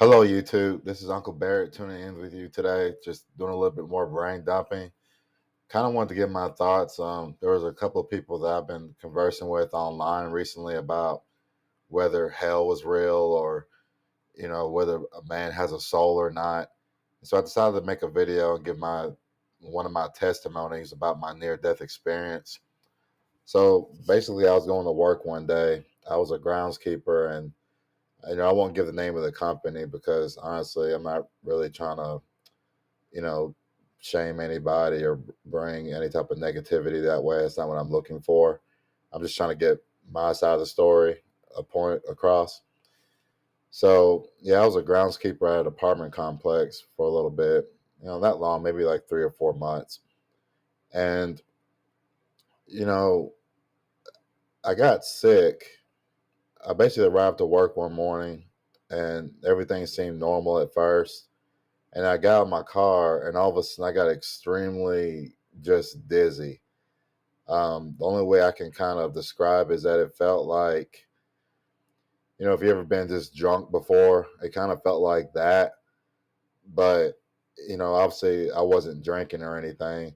Hello, YouTube. This is Uncle Barrett tuning in with you today. Just doing a little bit more brain dumping. Kind of wanted to get my thoughts. There was a couple of people that I've been conversing with online recently about whether hell was real or whether a man has a soul or not. So I decided to make a video and give my one of my testimonies about my near-death experience. So basically, I was going to work one day. I was a groundskeeper, and I won't give the name of the company because honestly, I'm not really trying to, you know, shame anybody or bring any type of negativity that way. It's not what I'm looking for. I'm just trying to get my side of the story, a point across. So yeah, I was a groundskeeper at an apartment complex for a little bit, not long, maybe like 3 or 4 months. And, you know, I got sick. I basically arrived to work one morning and everything seemed normal at first. And I got out of my car, and all of a sudden, I got extremely just dizzy. The only way I can kind of describe is that it felt like, if you ever been just drunk before, it kind of felt like that. But, obviously, I wasn't drinking or anything.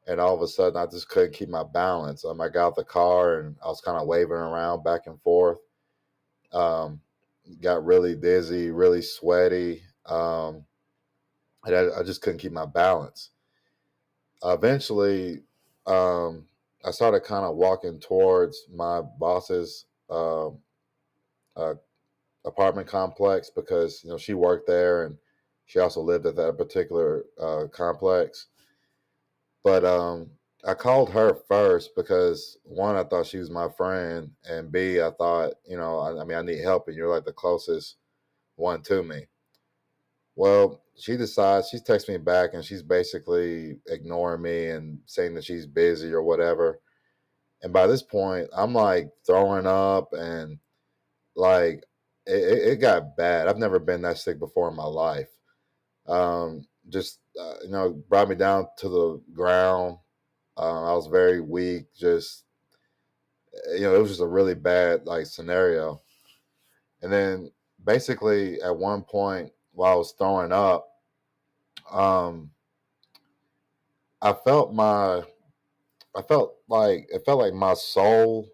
And all of a sudden, I just couldn't keep my balance. I got out the car, and I was kind of waving around back and forth. Um, got really dizzy, really sweaty. And I just couldn't keep my balance. Eventually, I started kind of walking towards my boss's uh, apartment complex because she worked there and she also lived at that particular complex. But I called her first because one, I thought she was my friend, and B, I thought I mean, I need help, and you're like the closest one to me. Well, she decides, she texts me back and she's basically ignoring me and saying that she's busy or whatever. And by this point, I'm like throwing up and like it got bad. I've never been that sick before in my life. Just, brought me down to the ground. I was very weak. Just, it was just a really bad like scenario. And then basically at one point while I was throwing up, um, I felt my I felt like it felt like my soul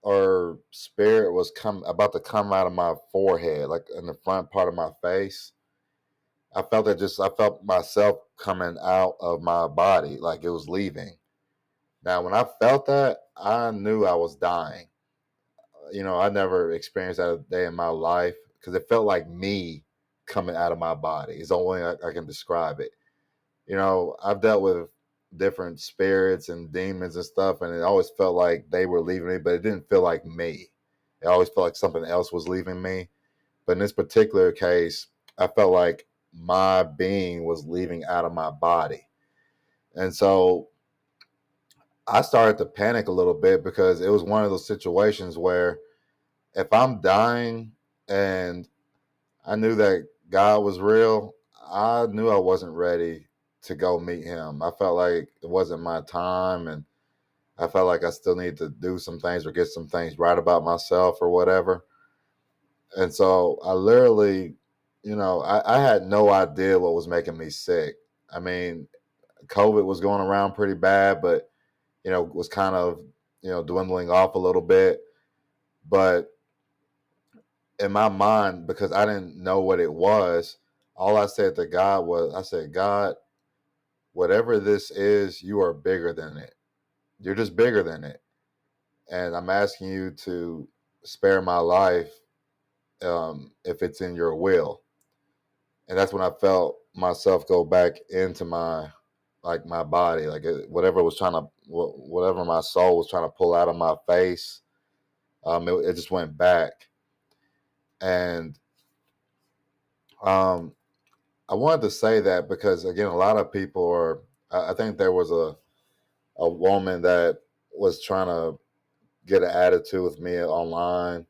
or spirit was about to come out of my forehead, like in the front part of my face. I felt myself coming out of my body, like it was leaving. Now, when I felt that, I knew I was dying. I never experienced that a day in my life because it felt like me coming out of my body. It's the only way I can describe it. I've dealt with different spirits and demons and stuff, and it always felt like they were leaving me, but it didn't feel like me. It always felt like something else was leaving me. But in this particular case, I felt like my being was leaving out of my body. And so I started to panic a little bit because it was one of those situations where if I'm dying and I knew that God was real, I knew I wasn't ready to go meet him. I felt like it wasn't my time, and I felt like I still need to do some things or get some things right about myself or whatever. And so I literally, I had no idea what was making me sick. I mean, COVID was going around pretty bad, but, was kind of, dwindling off a little bit. But in my mind, because I didn't know what it was, all I said to God was, I said, God, whatever this is, you are bigger than it. You're just bigger than it. And I'm asking you to spare my life if it's in your will. And that's when I felt myself go back into my body, like whatever my soul was trying to pull out of my face, it just went back. And um, I wanted to say that because again, a lot of people are. I think there was a woman that was trying to get an attitude with me online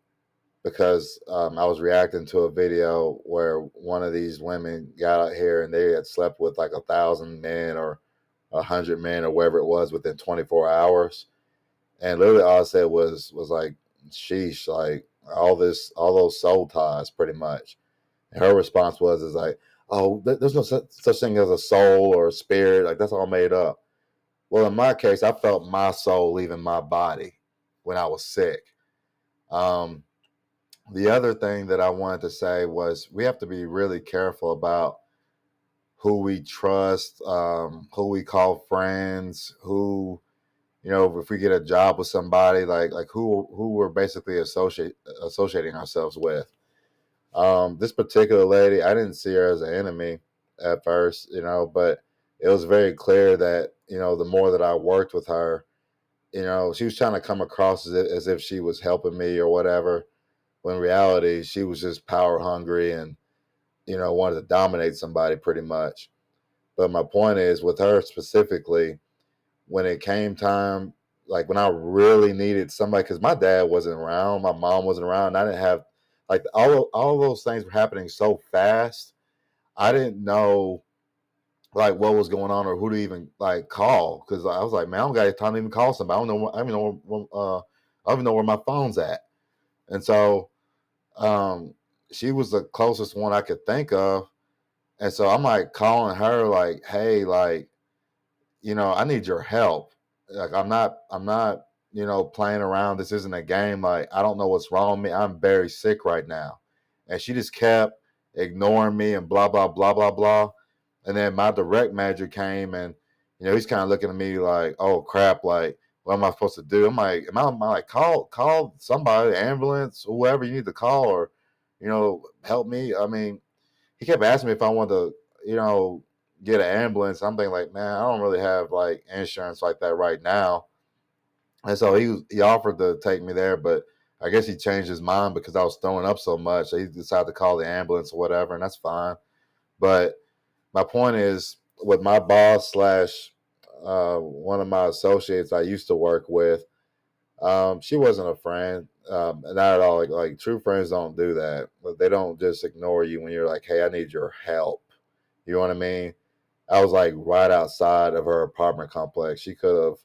because I was reacting to a video where one of these women got out here and they had slept with like 1,000 men or 100 men or whatever it was within 24 hours, and literally all I said was like, "Sheesh!" Like all those soul ties, pretty much. And her response is like, "Oh, there's no such thing as a soul or a spirit. Like that's all made up." Well, in my case, I felt my soul leaving my body when I was sick. Um, the other thing that I wanted to say was we have to be really careful about who we trust, who we call friends, who, if we get a job with somebody, like who we're basically associating ourselves with. This particular lady, I didn't see her as an enemy at first, but it was very clear that, the more that I worked with her, she was trying to come across as if she was helping me or whatever. When in reality, she was just power hungry and, wanted to dominate somebody pretty much. But my point is with her specifically, when it came time, like when I really needed somebody, because my dad wasn't around, my mom wasn't around, I didn't have, like, all of those things were happening so fast. I didn't know like what was going on or who to even like call, because I was like, man, I don't got time to even call somebody. I don't know. I don't even know. I don't even know where my phone's at. And so, um, she was the closest one I could think of. And so I'm like calling her, like, hey, like, I need your help. Like I'm not, playing around. This isn't a game. Like, I don't know what's wrong with me. I'm very sick right now. And she just kept ignoring me and blah, blah, blah, blah, blah. And then my direct manager came and, he's kind of looking at me like, oh crap, like, what am I supposed to do? I'm like, am I like, call somebody, ambulance, whoever you need to call, or, help me. I mean, he kept asking me if I wanted to, get an ambulance. I'm thinking like, man, I don't really have like insurance like that right now. And so he offered to take me there, but I guess he changed his mind because I was throwing up so much. So he decided to call the ambulance or whatever, and that's fine. But my point is, with my boss slash one of my associates I used to work with, she wasn't a friend, not at all. Like true friends don't do that. They don't just ignore you when you're like, "Hey, I need your help." You know what I mean? I was like right outside of her apartment complex. She could have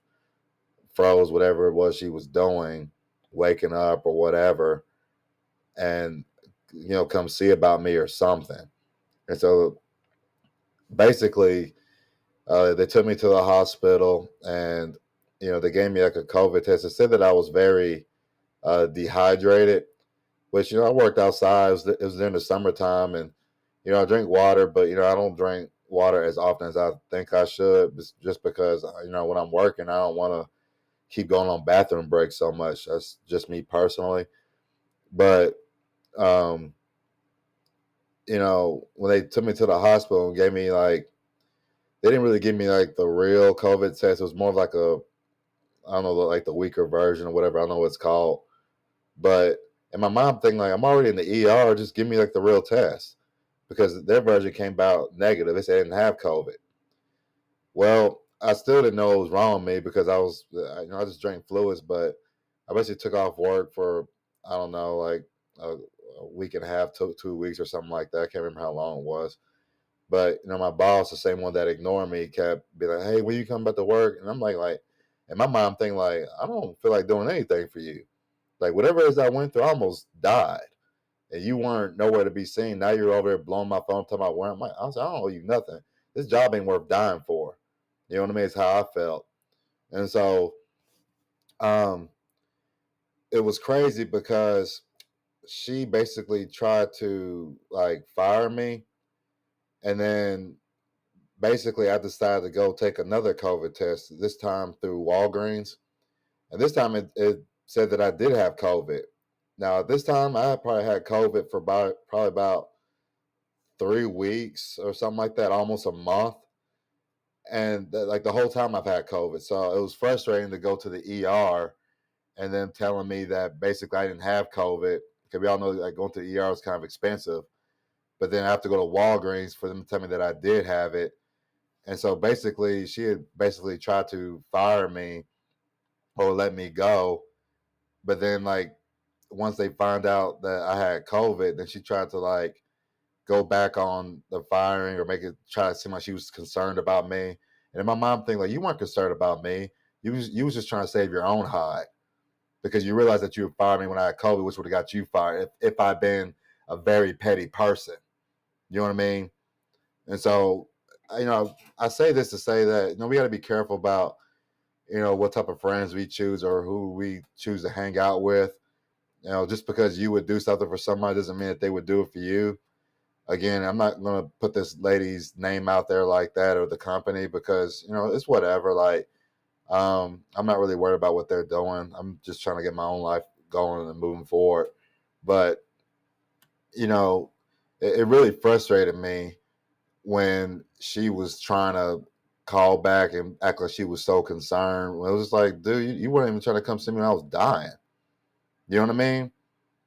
froze whatever it was she was doing, waking up or whatever, and come see about me or something. And so basically, they took me to the hospital, and they gave me like a COVID test. It said that I was very dehydrated, which I worked outside. It was during the summertime, and I drink water, but I don't drink water as often as I think I should, just because when I'm working, I don't want to keep going on bathroom breaks so much. That's just me personally. But um, when they took me to the hospital and gave me like, they didn't really give me like the real COVID test. It was more of like I don't know, like the weaker version or whatever. I don't know what it's called. But and my mom thinking like, I'm already in the ER, just give me like the real test, because their version came out negative. They said I didn't have COVID. Well, I still didn't know what was wrong with me because I just drank fluids, but I basically took off work for, I don't know, like a week and a half, 2 weeks or something like that. I can't remember how long it was. But my boss, the same one that ignored me, kept being like, "Hey, when you come back to work?" And I'm like, and my mom thinking like, "I don't feel like doing anything for you. Like whatever it is I went through, I almost died, and you weren't nowhere to be seen. Now you're over there blowing my phone, talking about where I'm like, I was like, I don't owe you nothing. This job ain't worth dying for." You know what I mean? It's how I felt. And so um, it was crazy because she basically tried to like fire me. And then basically I decided to go take another COVID test, this time through Walgreens. And this time it said that I did have COVID. Now, this time I probably had COVID for probably about 3 weeks or something like that, almost a month. And like the whole time I've had COVID. So it was frustrating to go to the ER and then telling me that basically I didn't have COVID, because we all know like going to the ER is kind of expensive. But then I have to go to Walgreens for them to tell me that I did have it. And so basically, she had basically tried to fire me or let me go. But then, like, once they found out that I had COVID, then she tried to like go back on the firing or make it try to seem like she was concerned about me. And then my mom think like, you weren't concerned about me. You was just trying to save your own hide, because you realized that you fired me when I had COVID, which would have got you fired if I'd been a very petty person. You know what I mean? And so, I say this to say that, we got to be careful about, what type of friends we choose or who we choose to hang out with. Just because you would do something for somebody doesn't mean that they would do it for you. Again, I'm not going to put this lady's name out there like that or the company because, it's whatever. Like, I'm not really worried about what they're doing. I'm just trying to get my own life going and moving forward. But, it really frustrated me when she was trying to call back and act like she was so concerned. It was just like, dude, you weren't even trying to come see me when I was dying. You know what I mean?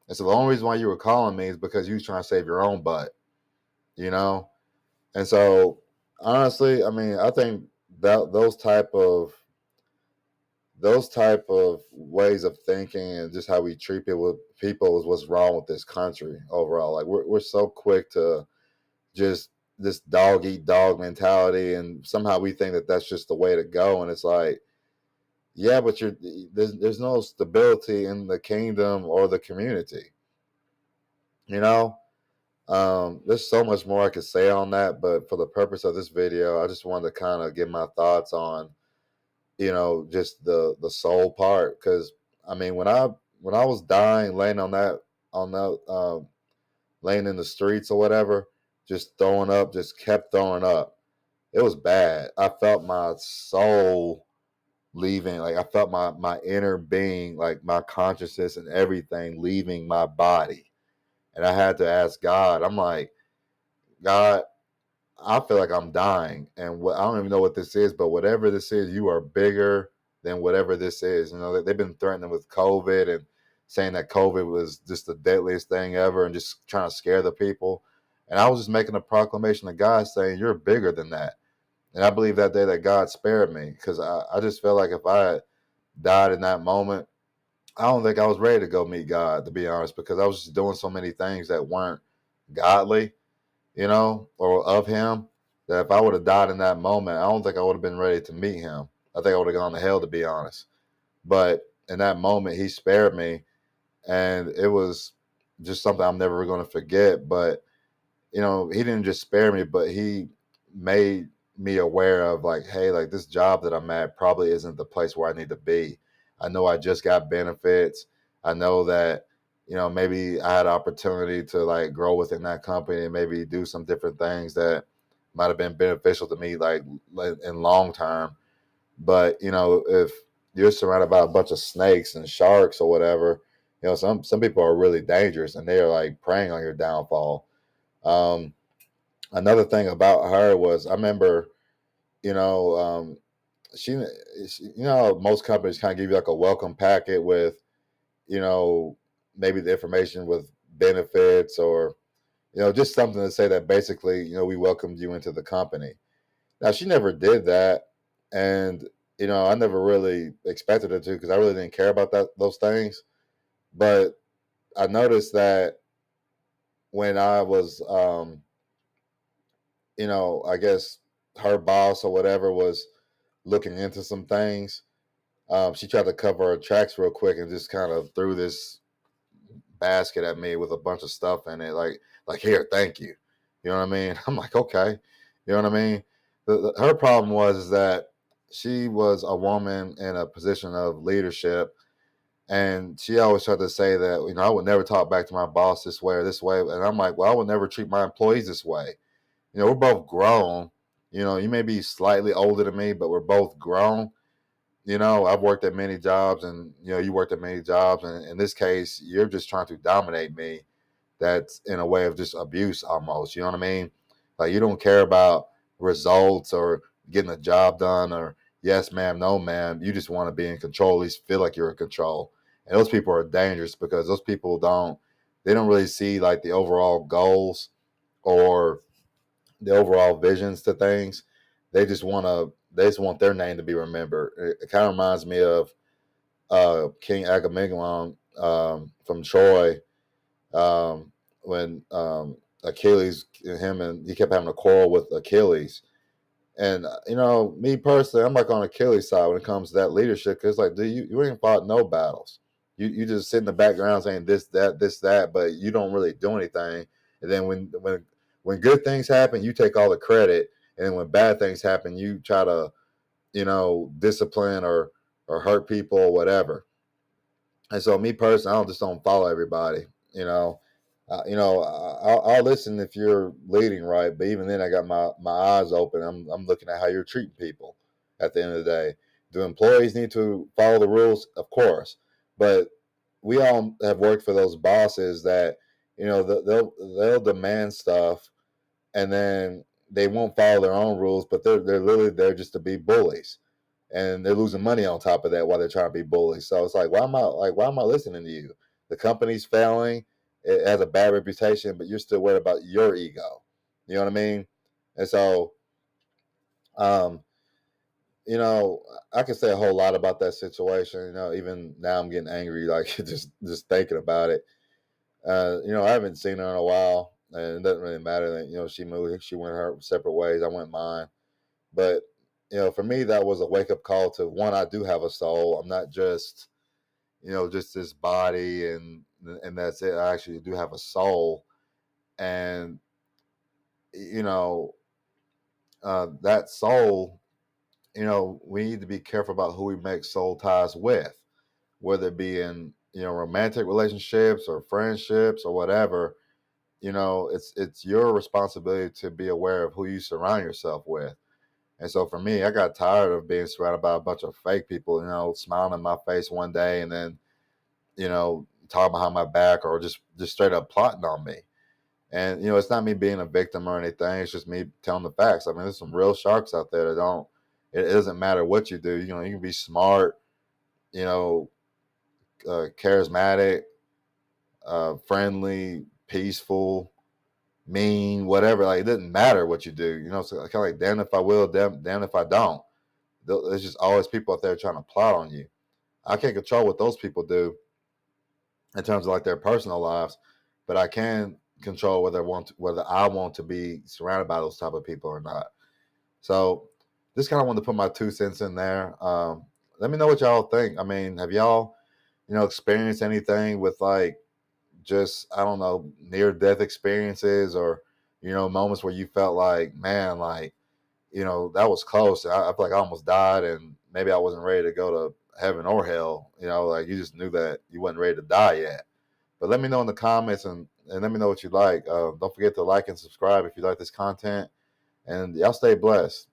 And so the only reason why you were calling me is because you was trying to save your own butt, you know? And so honestly, I mean, I think that those type of ways of thinking and just how we treat people is what's wrong with this country overall. Like we're so quick to just this dog eat dog mentality, and somehow we think that that's just the way to go. And it's like, yeah, but there's no stability in the kingdom or the community. You know, there's so much more I could say on that, but for the purpose of this video, I just wanted to kind of give my thoughts on, just the soul part. Because I mean, when I was dying, laying on that laying in the streets or whatever, just throwing up, just kept throwing up. It was bad. I felt my soul leaving. Like I felt my inner being, like my consciousness and everything leaving my body. And I had to ask God. I'm like, God, I feel like I'm dying, and I don't even know what this is, but whatever this is, you are bigger than whatever this is. They've been threatening with COVID and saying that COVID was just the deadliest thing ever, and just trying to scare the people. And I was just making a proclamation to God saying, "You're bigger than that." And I believe that day that God spared me because I just felt like if I had died in that moment, I don't think I was ready to go meet God, to be honest, because I was just doing so many things that weren't godly, or of him, that if I would have died in that moment, I don't think I would have been ready to meet him. I think I would have gone to hell, to be honest. But in that moment, he spared me, and it was just something I'm never going to forget. But he didn't just spare me, but he made me aware of, like, hey, like this job that I'm at probably isn't the place where I need to be. I know I just got benefits. I know that, maybe I had opportunity to like grow within that company and maybe do some different things that might have been beneficial to me, like in long term. But if you're surrounded by a bunch of snakes and sharks or whatever, some people are really dangerous and they're like preying on your downfall. um, Another thing about her was I remember, you know, she, most companies kind of give you like a welcome packet with, you know, maybe the information with benefits or, just something to say that basically, we welcomed you into the company. Now, she never did that. And, I never really expected her to because I really didn't care about those things. But I noticed that when I was, I guess her boss or whatever was looking into some things. She tried to cover her tracks real quick and just kind of threw this basket at me with a bunch of stuff in it, like here, thank you. You know what I mean? I'm like, okay, you know what I mean. Her problem was is that she was a woman in a position of leadership, and she always tried to say that I would never talk back to my boss this way or this way, and I'm like, well, I would never treat my employees this way. We're both grown. You may be slightly older than me, but we're both grown. I've worked at many jobs, and you worked at many jobs, and in this case, you're just trying to dominate me. That's in a way of just abuse almost. You know what I mean? Like you don't care about results or getting a job done or yes, ma'am, no, ma'am. You just want to be in control, at least feel like you're in control. And those people are dangerous because those people they don't really see like the overall goals or the overall visions to things. They just want their name to be remembered. It kind of reminds me of King Agamemnon from Troy, when Achilles, he kept having a quarrel with Achilles. And me personally, I'm like on Achilles' side when it comes to that leadership, because like, dude, you ain't fought no battles. You just sit in the background saying this, that, but you don't really do anything. And then when good things happen, you take all the credit, and when bad things happen, you try to, discipline or hurt people or whatever. And so, me personally, I don't follow everybody. You know, I'll listen if you're leading right, but even then, I got my eyes open. I'm looking at how you're treating people. At the end of the day, do employees need to follow the rules? Of course, but we all have worked for those bosses that they'll demand stuff, and then they won't follow their own rules, but they're literally there just to be bullies, and they're losing money on top of that while they're trying to be bullies. So it's like, why am I listening to you? The company's failing, it has a bad reputation, but you're still worried about your ego. You know what I mean? And so, um, I can say a whole lot about that situation. Even now I'm getting angry, like just thinking about it. I haven't seen her in a while, and it doesn't really matter that she moved, she went her separate ways, I went mine. But for me, that was a wake up call to one. I do have a soul. I'm not just this body, and that's it. I actually do have a soul, and you know, that soul. We need to be careful about who we make soul ties with, whether it be in romantic relationships or friendships or whatever. It's your responsibility to be aware of who you surround yourself with. And so for me, I got tired of being surrounded by a bunch of fake people, smiling in my face one day and then, talking behind my back or just straight up plotting on me. And, it's not me being a victim or anything. It's just me telling the facts. I mean, there's some real sharks out there that it doesn't matter what you do. You can be smart, you know, charismatic, friendly, peaceful, mean, whatever. Like, it doesn't matter what you do. So kind of like, damn if I will, damn if I don't. There's just always people out there trying to plot on you. I can't control what those people do in terms of like their personal lives, but I can control whether I want to be surrounded by those type of people or not. So just kind of wanted to put my 2 cents in there. Let me know what y'all think. I mean, have y'all experienced anything with like just, I don't know, near death experiences or moments where you felt like, man, like that was close. I feel like I almost died, and maybe I wasn't ready to go to heaven or hell. Like you just knew that you wasn't ready to die yet. But let me know in the comments, and let me know what you like. Don't forget to like and subscribe if you like this content. And y'all stay blessed.